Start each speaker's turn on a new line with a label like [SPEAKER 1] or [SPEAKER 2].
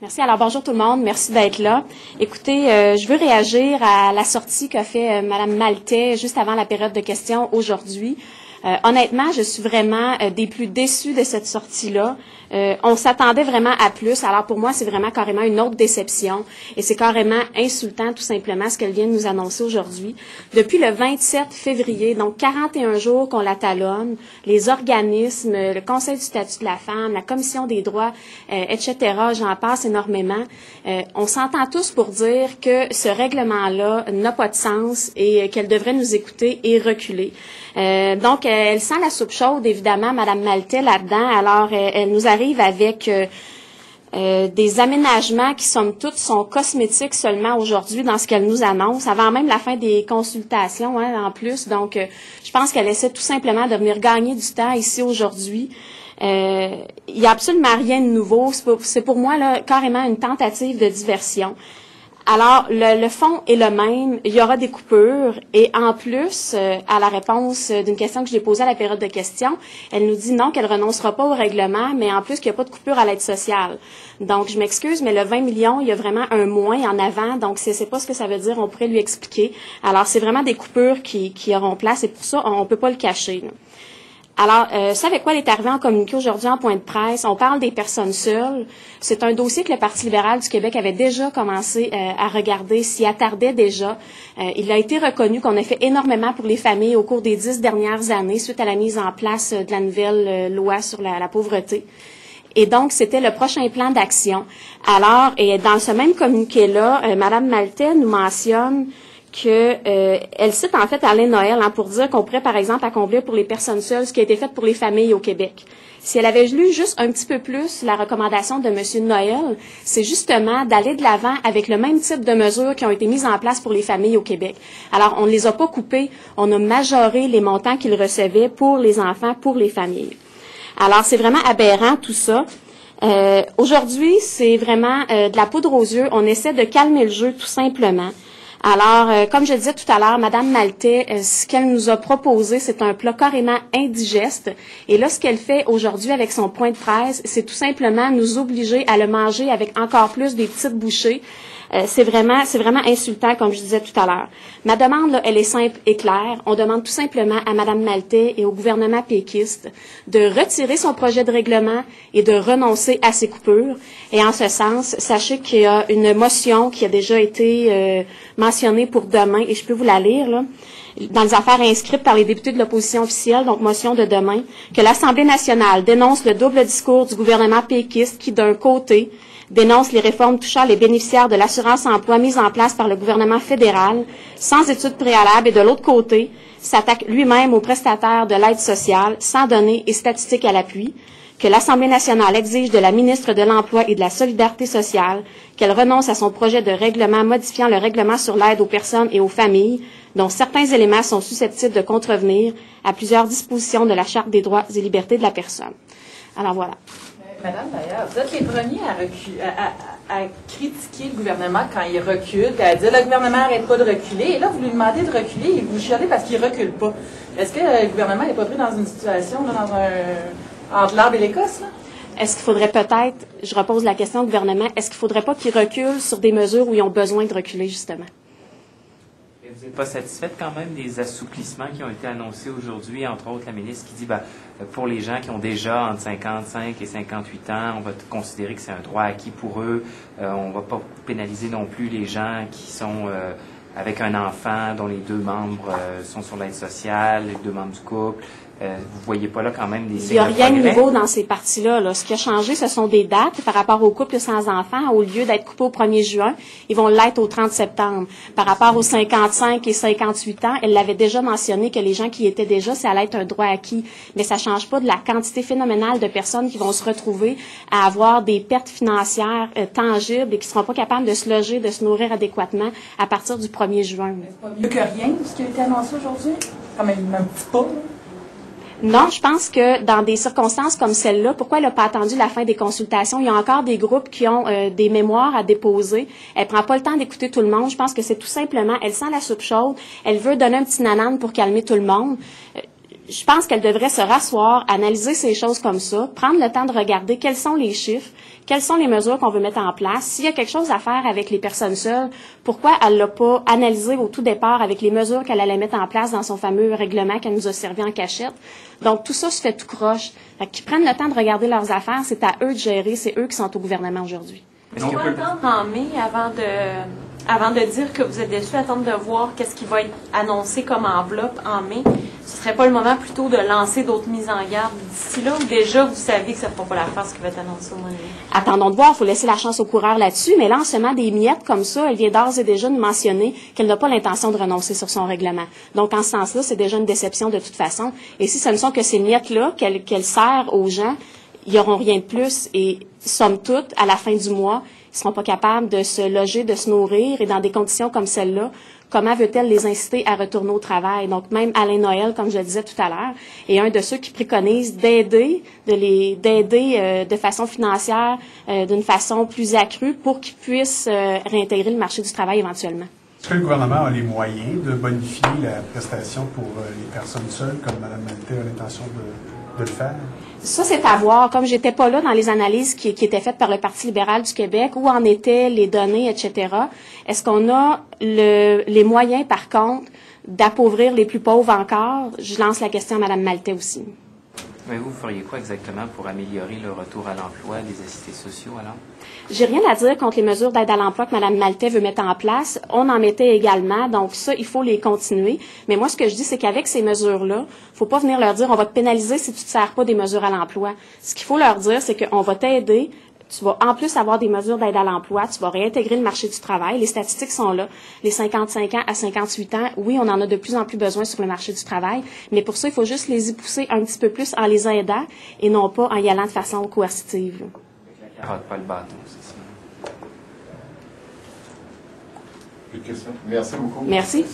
[SPEAKER 1] Merci. Alors, bonjour tout le monde. Merci d'être là. Écoutez, je veux réagir à la sortie qu'a fait Mme Maltais juste avant la période de questions aujourd'hui. Honnêtement, je suis vraiment des plus déçus de cette sortie-là. On s'attendait vraiment à plus. Alors pour moi, c'est vraiment carrément une autre déception. Et c'est carrément insultant, tout simplement, ce qu'elle vient de nous annoncer aujourd'hui. Depuis le 27 février, donc 41 jours qu'on la talonne, les organismes, le Conseil du statut de la femme, la Commission des droits, etc., j'en passe énormément. On s'entend tous pour dire que ce règlement-là n'a pas de sens et qu'elle devrait nous écouter et reculer. Donc, elle sent la soupe chaude, évidemment, Mme Maltais, là-dedans. Alors, elle nous arrive avec des aménagements qui, somme toute, sont cosmétiques seulement aujourd'hui dans ce qu'elle nous annonce, avant même la fin des consultations, en plus. Donc, je pense qu'elle essaie tout simplement de venir gagner du temps ici aujourd'hui. Il n'y a absolument rien de nouveau. C'est pour moi là, carrément une tentative de diversion. Alors, le fond est le même. Il y aura des coupures. Et en plus, à la réponse d'une question que j'ai posée à la période de questions, elle nous dit non, qu'elle renoncera pas au règlement, mais en plus qu'il n'y a pas de coupure à l'aide sociale. Donc, je m'excuse, mais le 20 millions, il y a vraiment un moins en avant. Donc, c'est pas ce que ça veut dire. On pourrait lui expliquer. Alors, c'est vraiment des coupures qui auront place. Et pour ça, on peut pas le cacher, là. Alors, ça avec quoi elle est arrivée en communiqué aujourd'hui en point de presse? On parle des personnes seules. C'est un dossier que le Parti libéral du Québec avait déjà commencé à regarder, s'y attardait déjà. Il a été reconnu qu'on a fait énormément pour les familles au cours des 10 dernières années suite à la mise en place de la nouvelle loi sur la pauvreté. Et donc, c'était le prochain plan d'action. Alors, et dans ce même communiqué-là, Mme Maltais nous mentionne que elle cite en fait Alain Noël pour dire qu'on pourrait par exemple accomplir pour les personnes seules ce qui a été fait pour les familles au Québec. Si elle avait lu juste un petit peu plus la recommandation de M. Noël, c'est justement d'aller de l'avant avec le même type de mesures qui ont été mises en place pour les familles au Québec. Alors, on ne les a pas coupées, on a majoré les montants qu'ils recevaient pour les enfants, pour les familles. Alors, c'est vraiment aberrant tout ça. Aujourd'hui, c'est vraiment de la poudre aux yeux. On essaie de calmer le jeu tout simplement. Alors, comme je disais tout à l'heure, Mme Maltais, ce qu'elle nous a proposé, c'est un plat carrément indigeste. Et là, ce qu'elle fait aujourd'hui avec son point de presse, c'est tout simplement nous obliger à le manger avec encore plus des petites bouchées. C'est vraiment insultant, comme je disais tout à l'heure. Ma demande, là, elle est simple et claire. On demande tout simplement à Mme Maltais et au gouvernement péquiste de retirer son projet de règlement et de renoncer à ses coupures. Et en ce sens, sachez qu'il y a une motion qui a déjà été mentionnée pour demain, et je peux vous la lire, là, dans les affaires inscrites par les députés de l'opposition officielle, donc motion de demain, que l'Assemblée nationale dénonce le double discours du gouvernement péquiste qui, d'un côté, dénonce les réformes touchant les bénéficiaires de l'assurance-emploi mises en place par le gouvernement fédéral sans études préalables et de l'autre côté, s'attaque lui-même aux prestataires de l'aide sociale sans données et statistiques à l'appui, que l'Assemblée nationale exige de la ministre de l'Emploi et de la Solidarité sociale qu'elle renonce à son projet de règlement modifiant le règlement sur l'aide aux personnes et aux familles, dont certains éléments sont susceptibles de contrevenir à plusieurs dispositions de la Charte des droits et libertés de la personne. Alors voilà.
[SPEAKER 2] Madame, d'ailleurs, vous êtes les premiers à critiquer le gouvernement quand il recule, à dire le gouvernement n'arrête pas de reculer, et là, vous lui demandez de reculer et vous chialez parce qu'il ne recule pas. Est-ce que le gouvernement n'est pas pris dans une situation, là, entre l'arbre et l'écosse, là?
[SPEAKER 1] Est-ce qu'il faudrait peut-être, je repose la question au gouvernement, est-ce qu'il ne faudrait pas qu'il recule sur des mesures où ils ont besoin de reculer, justement?
[SPEAKER 3] Vous n'êtes pas satisfaite quand même des assouplissements qui ont été annoncés aujourd'hui, entre autres la ministre qui dit pour les gens qui ont déjà entre 55 et 58 ans, on va considérer que c'est un droit acquis pour eux. On ne va pas pénaliser non plus les gens qui sont avec un enfant dont les deux membres sont sur l'aide sociale, les deux membres du couple. Vous voyez pas là quand même des signes de progrès?
[SPEAKER 1] Il n'y a rien de nouveau dans ces parties-là, là. Ce qui a changé, ce sont des dates par rapport aux couples sans enfants. Au lieu d'être coupés au 1er juin, ils vont l'être au 30 septembre. Par rapport aux 55 et 58 ans, elle l'avait déjà mentionné que les gens qui y étaient déjà, ça allait être un droit acquis. Mais ça change pas de la quantité phénoménale de personnes qui vont se retrouver à avoir des pertes financières tangibles et qui seront pas capables de se loger, de se nourrir adéquatement à partir du 1er juin.
[SPEAKER 2] C'est pas mieux que rien, ce qui a été annoncé aujourd'hui? Quand même un petit pas, là.
[SPEAKER 1] Non, je pense que dans des circonstances comme celle-là, pourquoi elle n'a pas attendu la fin des consultations? Il y a encore des groupes qui ont des mémoires à déposer. Elle prend pas le temps d'écouter tout le monde. Je pense que c'est tout simplement, elle sent la soupe chaude. Elle veut donner un petit nanane pour calmer tout le monde. je pense qu'elle devrait se rasseoir, analyser ces choses comme ça, prendre le temps de regarder quels sont les chiffres, quelles sont les mesures qu'on veut mettre en place. S'il y a quelque chose à faire avec les personnes seules, pourquoi elle l'a pas analysé au tout départ avec les mesures qu'elle allait mettre en place dans son fameux règlement qu'elle nous a servi en cachette. Donc, tout ça se fait tout croche. Fait qu'ils prennent le temps de regarder leurs affaires, c'est à eux de gérer, c'est eux qui sont au gouvernement aujourd'hui.
[SPEAKER 4] Est-ce qu'on peut attendre en mai avant de dire que vous êtes déçus, attendre de voir qu'est-ce qui va être annoncé comme enveloppe en mai? Ce serait pas le moment plutôt de lancer d'autres mises en garde d'ici là, ou déjà vous savez que ça ne fera pas l'affaire ce qui va être annoncé au mois de mai?
[SPEAKER 1] Attendons de voir, il faut laisser la chance au coureur là-dessus, mais là, en semant des miettes comme ça, elle vient d'ores et déjà nous mentionner qu'elle n'a pas l'intention de renoncer sur son règlement. Donc, en ce sens-là, c'est déjà une déception de toute façon. Et si ce ne sont que ces miettes-là qu'elle sert aux gens, ils n'auront rien de plus. Et somme toute, à la fin du mois, ils ne seront pas capables de se loger, de se nourrir, et dans des conditions comme celle-là, comment veut-elle les inciter à retourner au travail? Donc, même Alain Noël, comme je le disais tout à l'heure, est un de ceux qui préconise d'aider de façon financière, d'une façon plus accrue pour qu'ils puissent réintégrer le marché du travail éventuellement.
[SPEAKER 5] Est-ce que le gouvernement a les moyens de bonifier la prestation pour les personnes seules, comme Mme Maltais a l'intention de le faire?
[SPEAKER 1] Ça, c'est à voir. Comme j'étais pas là dans les analyses qui étaient faites par le Parti libéral du Québec, où en étaient les données, etc., est-ce qu'on a les moyens, par contre, d'appauvrir les plus pauvres encore? Je lance la question à Mme Maltais aussi.
[SPEAKER 3] Mais vous feriez quoi exactement pour améliorer le retour à l'emploi des assistés sociaux, alors?
[SPEAKER 1] J'ai rien à dire contre les mesures d'aide à l'emploi que Mme Maltais veut mettre en place. On en mettait également, donc ça, il faut les continuer. Mais moi, ce que je dis, c'est qu'avec ces mesures-là, faut pas venir leur dire on va te pénaliser si tu te sers pas des mesures à l'emploi. Ce qu'il faut leur dire, c'est qu'on va t'aider. Tu vas en plus avoir des mesures d'aide à l'emploi, tu vas réintégrer le marché du travail. Les statistiques sont là. Les 55 ans à 58 ans, oui, on en a de plus en plus besoin sur le marché du travail, mais pour ça, il faut juste les y pousser un petit peu plus en les aidant et non pas en y allant de façon coercitive.
[SPEAKER 3] La carotte, pas le bâton, c'est ça.
[SPEAKER 6] Plus de questions? Merci beaucoup.
[SPEAKER 1] Merci.